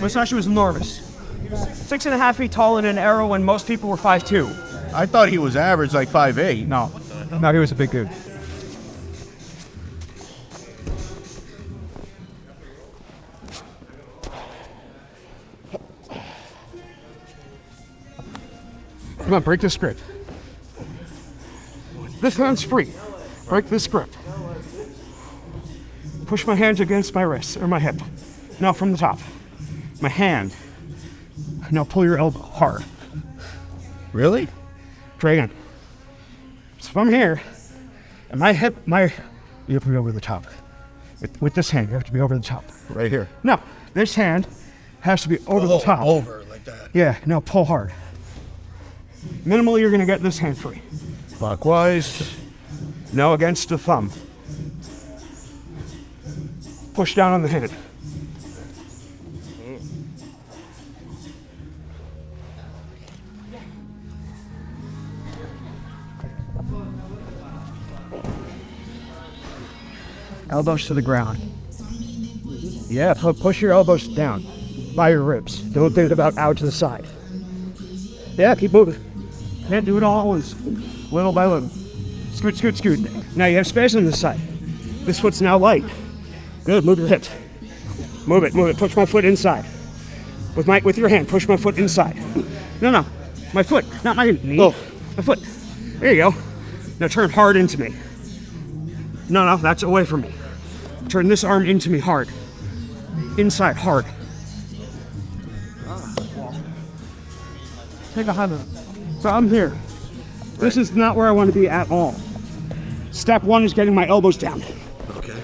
Musashi was enormous. 6.5 feet tall in an era when most people were 5'2". I thought he was average, like 5'8". No, he was a big dude. Come on, break this grip. This hand's free. Break this grip. Push my hands against my wrist or my hip. Now from the top. My hand. Now pull your elbow hard. Really? Try again. So if I'm here, and my hip, you have to be over the top. With this hand, you have to be over the top. Right here. No, this hand has to be over the top. Over, like that. Yeah, now pull hard. Minimally, you're gonna get this hand free. Clockwise. No, against the thumb. Push down on the hand. Elbows to the ground. Yeah, push your elbows down by your ribs. Don't think about out to the side. Yeah, keep moving. Can't do it all, it's little by little. Scoot, scoot, scoot. Now you have space on this side. This foot's now light. Good, move your hips. Move it, push my foot inside. With your hand, push my foot inside. No, my foot, not my knee. Oh. My foot. There you go. Now turn hard into me. No, that's away from me. Turn this arm into me hard. Inside, hard. Take a high look. So I'm here. This is not where I want to be at all. Step one is getting my elbows down. Okay.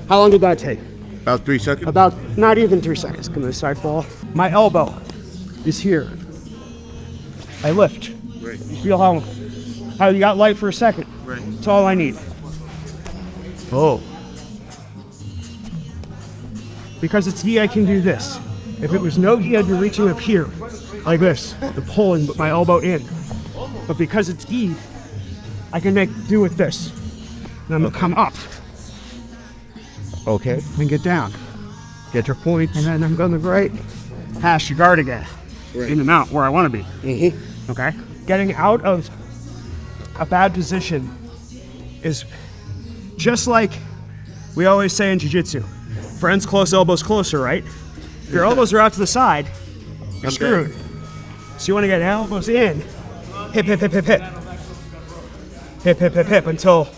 How long did that take? About 3 seconds? About not even 3 seconds. Come to the side ball. My elbow is here. I lift. Right. You feel how you got light for a second. Right. That's all I need. Oh. Because it's gi, I can do this. If it was no gi, I'd be reaching up here, like this, to pull my elbow in. But because it's gi, I can make do with this. And I'm gonna come up. Okay. And get down. Get your points. And then I'm gonna right past your guard again. Right. In the mount where I wanna be. Mm-hmm. Okay? Getting out of a bad position is just like we always say in jiu-jitsu. Friends close, elbows closer, right? If your elbows are out to the side, you're screwed. So you want to get elbows in, hip, hip, hip, hip, hip. Hip, hip, hip, hip, until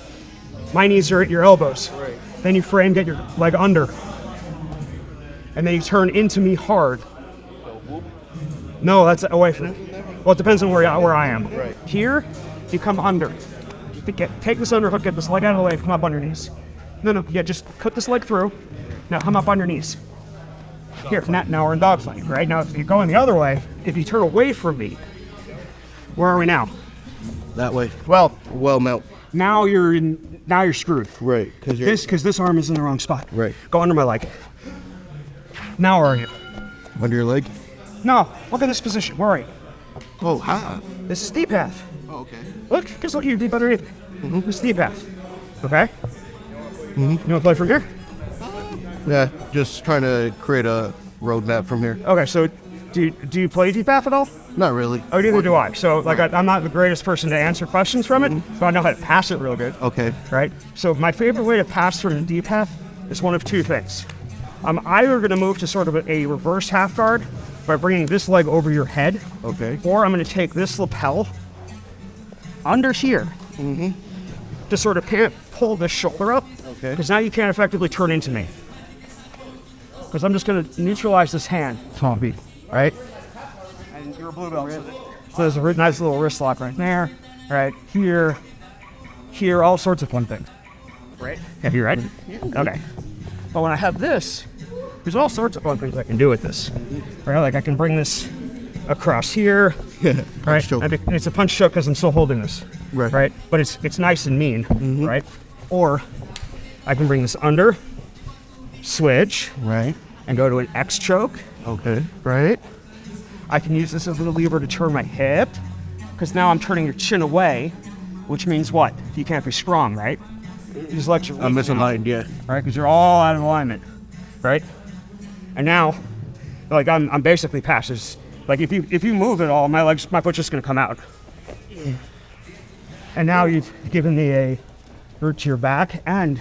my knees are at your elbows. Right. Then you frame, get your leg under. And then you turn into me hard. No, that's away from me. Well, it depends on where I am. Right. Here, you come under. Take this underhook, get this leg out of the way, come up on your knees. No, yeah, just cut this leg through. Now come up on your knees. Here, now we're in dogfight, right? Now if you're going the other way, if you turn away from me, where are we now? That way. Well, mount. now you're screwed. Right. Because this arm is in the wrong spot. Right. Go under my leg. Now where are you? Under your leg? No, look at this position. Where are you? Oh, half. This is deep half. Oh, okay. Look, just look, you're deep underneath. This is deep half. Okay? You want to play from here? Yeah, just trying to create a roadmap from here. Okay, so do you play deep half at all? Not really. Oh, neither do I. So, like, I'm not the greatest person to answer questions from it, but I know how to pass it real good. Okay. Right? So, my favorite way to pass from the deep half is one of two things. I'm either going to move to sort of a reverse half guard by bringing this leg over your head. Okay. Or I'm going to take this lapel under here to sort of pull this shoulder up. Okay. Because now you can't effectively turn into me. Because I'm just going to neutralize this hand. Tommy. Right? And you're a blue belt. So there's a nice little wrist lock right there. Right here. Here, all sorts of fun things. Right? Yeah, you ready? Okay. But when I have this, there's all sorts of fun things I can do with this. Right? Like I can bring this across here. Right? It's a punch choke because I'm still holding this. Right. Right? But it's nice and mean. Right? Or I can bring this under, switch, Right. and go to an X choke. Okay. Right? I can use this as a lever to turn my hip, because now I'm turning your chin away, which means what? You can't be strong, right? You just let your I'm misaligned, yeah. right? Because you're all out of alignment, right? And now, like I'm basically past this. Like if you move at all, my foot's just gonna come out. And now you've given me a root to your back and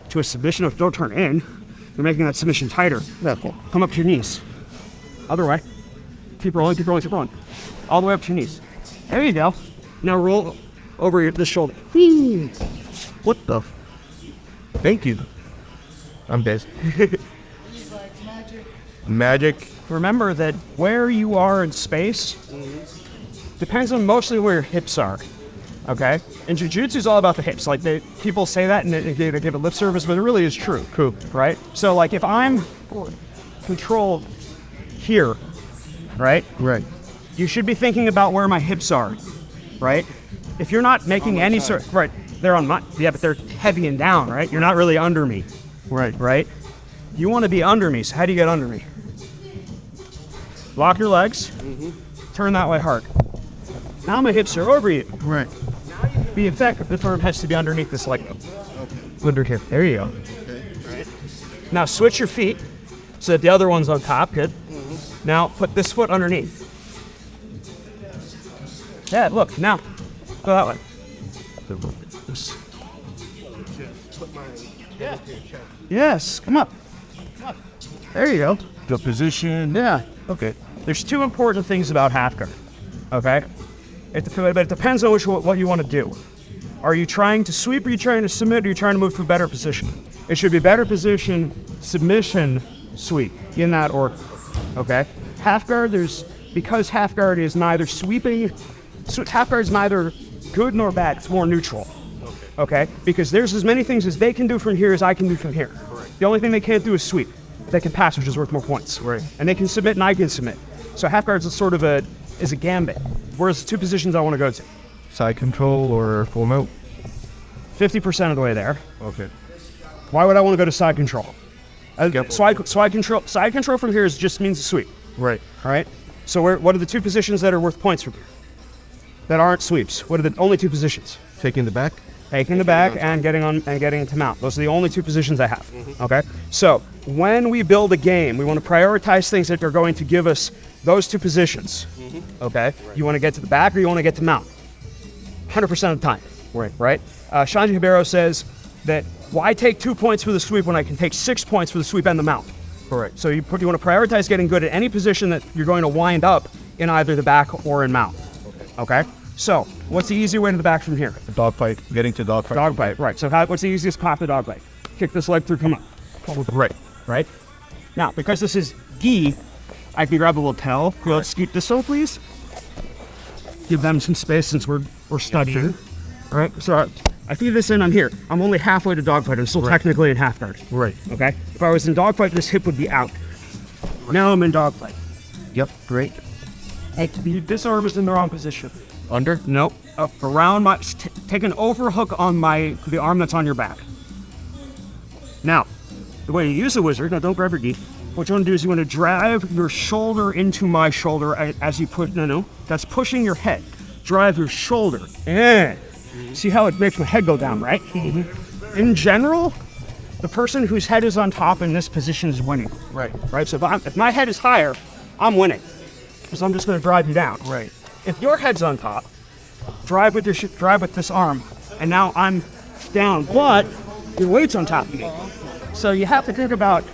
to a submission. If you don't turn in, you're making that submission tighter. Come up to your knees. Other way. Keep rolling, keep rolling, keep rolling. All the way up to your knees. There you go. Now roll over this shoulder. What the? Thank you. I'm dead. Magic. Remember that where you are in space depends on mostly where your hips are. Okay? And jiu-jitsu is all about the hips. Like people say that and they give it lip service, but it really is true. Cool. Right? So like if I'm controlled here, right? Right. You should be thinking about where my hips are, right? If you're not making any sort, right? They're on my, yeah, but they're heavy and down, right? You're not really under me, right? You want to be under me. So how do you get under me? Lock your legs. Turn that way hard. Now my hips are over you. Right. Be effective. This arm has to be underneath this leg. Under here. There you go. Okay. Now switch your feet so that the other one's on top. Good. Now put this foot underneath. Yeah, look, now go that way. Yes, come up. There you go. The position. Yeah. Okay. There's two important things about half guard. Okay? But it depends on what you want to do. Are you trying to sweep, or are you trying to submit, or are you trying to move to a better position? It should be better position, submission, sweep, in that order. Okay? Half guard, because half guard is neither sweeping, half guard is neither good nor bad, it's more neutral. Okay? Because there's as many things as they can do from here as I can do from here. The only thing they can't do is sweep. They can pass, which is worth more points. Right. And they can submit, and I can submit. So half guard is sort of a gambit. Whereas the two positions I want to go to. Side control or full mount? 50% of the way there. Okay. Why would I want to go to side control? Side control from here just means a sweep. Right. All right. So what are the two positions that are worth points from here? That aren't sweeps. What are the only two positions? Taking the back? Taking the back and getting into mount. Those are the only two positions I have. Okay. So when we build a game, we want to prioritize things that are going to give us those two positions. Okay. You want to get to the back or you want to get to mount. 100% of the time. Right. Shanji Hibero says that why take 2 points for the sweep when I can take 6 points for the sweep and the mount? Correct. So you want to prioritize getting good at any position that you're going to wind up in either the back or in mount. Okay. So what's the easy way to the back from here? The dog fight. Getting to dog fight. Dog fight. Right. So what's the easiest path to dog fight? Kick this leg through. Come up. Right. Now because this is gi, I can grab a lapel. Let's scoot this so please. Give them some space since we're studying. All right. So I feed this in. I'm here. I'm only halfway to dog fight. I'm still technically in half guard. Right. Okay. If I was in dog fight, this hip would be out. Now I'm in dog fight. Yep. Great. This arm is in the wrong position. Under? Nope. Up around my. Take an overhook on the arm that's on your back. Now, the way you use the wizard. Now, don't grab your gi. What you want to do is you want to drive your shoulder into my shoulder as you push. No. That's pushing your head. Drive your shoulder. See how it makes my head go down, right? In general, the person whose head is on top in this position is winning. Right. So if my head is higher, I'm winning. Because I'm just going to drive you down. Right. If your head's on top, drive with this arm, and now I'm down, but your weight's on top of me. So you have to think about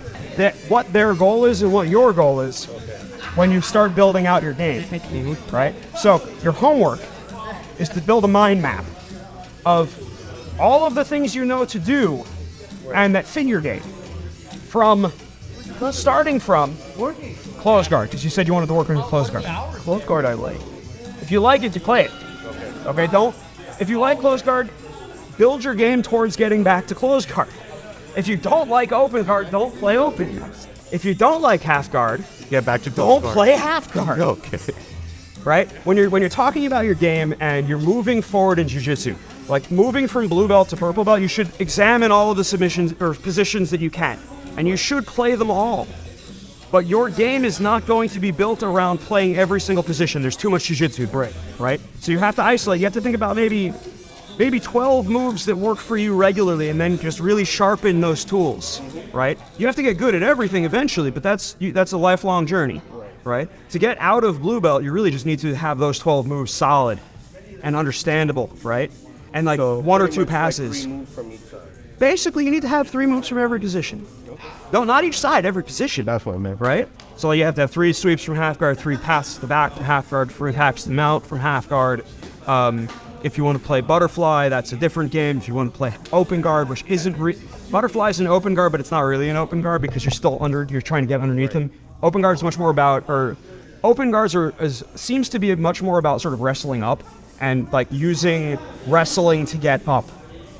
what their goal is and what your goal is when you start building out your game, right? So your homework is to build a mind map of all of the things you know to do and that fit your game. Starting from close guard, because you said you wanted to work on your close guard. Close guard I like. If you like it, you play it. Okay, if you like close guard, build your game towards getting back to close guard. If you don't like open guard, don't play open guard. If you don't like half guard, get back to close guard. Don't play half guard. Okay. Right? When you're talking about your game and you're moving forward in jiu-jitsu, like moving from blue belt to purple belt, you should examine all of the submissions or positions that you can. And you should play them all. But your game is not going to be built around playing every single position. There's too much jiu-jitsu, right? So you have to isolate. You have to think about maybe maybe 12 moves that work for you regularly, and then just really sharpen those tools, right? You have to get good at everything eventually, but that's a lifelong journey, right? To get out of blue belt, you really just need to have those 12 moves solid and understandable, right? And like So 1 or pretty 2 much like passes. 3 moves from each side. Basically, you need to have 3 moves from every position. No, not each side, every position. That's what I meant. Right? So you have to have 3 sweeps from half guard, 3 passes to the back from half guard, 3 hacks to the mount from half guard. If you want to play butterfly, that's a different game. If you want to play open guard, which isn't butterfly is an open guard, but it's not really an open guard because you're trying to get underneath them. Open guard is much more about, or open guards seems to be much more about sort of wrestling up and like using wrestling to get up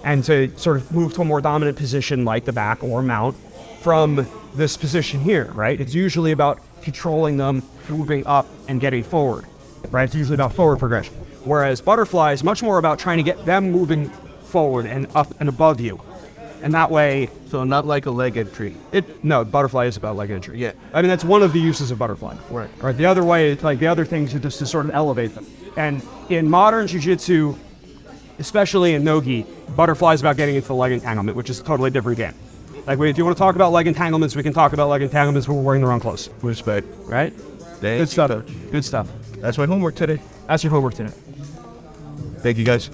and to sort of move to a more dominant position like the back or mount from this position here, right? It's usually about controlling them, moving up and getting forward, right? It's usually about forward progression. Whereas butterfly is much more about trying to get them moving forward and up and above you. And that way... So not like a leg entry. No, butterfly is about leg entry, yeah. I mean, that's one of the uses of butterfly. Right. Right. The other way, like the other things are just to sort of elevate them. And in modern jiu-jitsu, especially in no-gi, butterfly is about getting into the leg entanglement, which is a totally different game. Like, if you want to talk about leg entanglements, we can talk about leg entanglements when we're wearing the wrong clothes. Respect. Right? Thanks. Good stuff. Good stuff. That's my homework today. That's your homework today. Thank you, guys.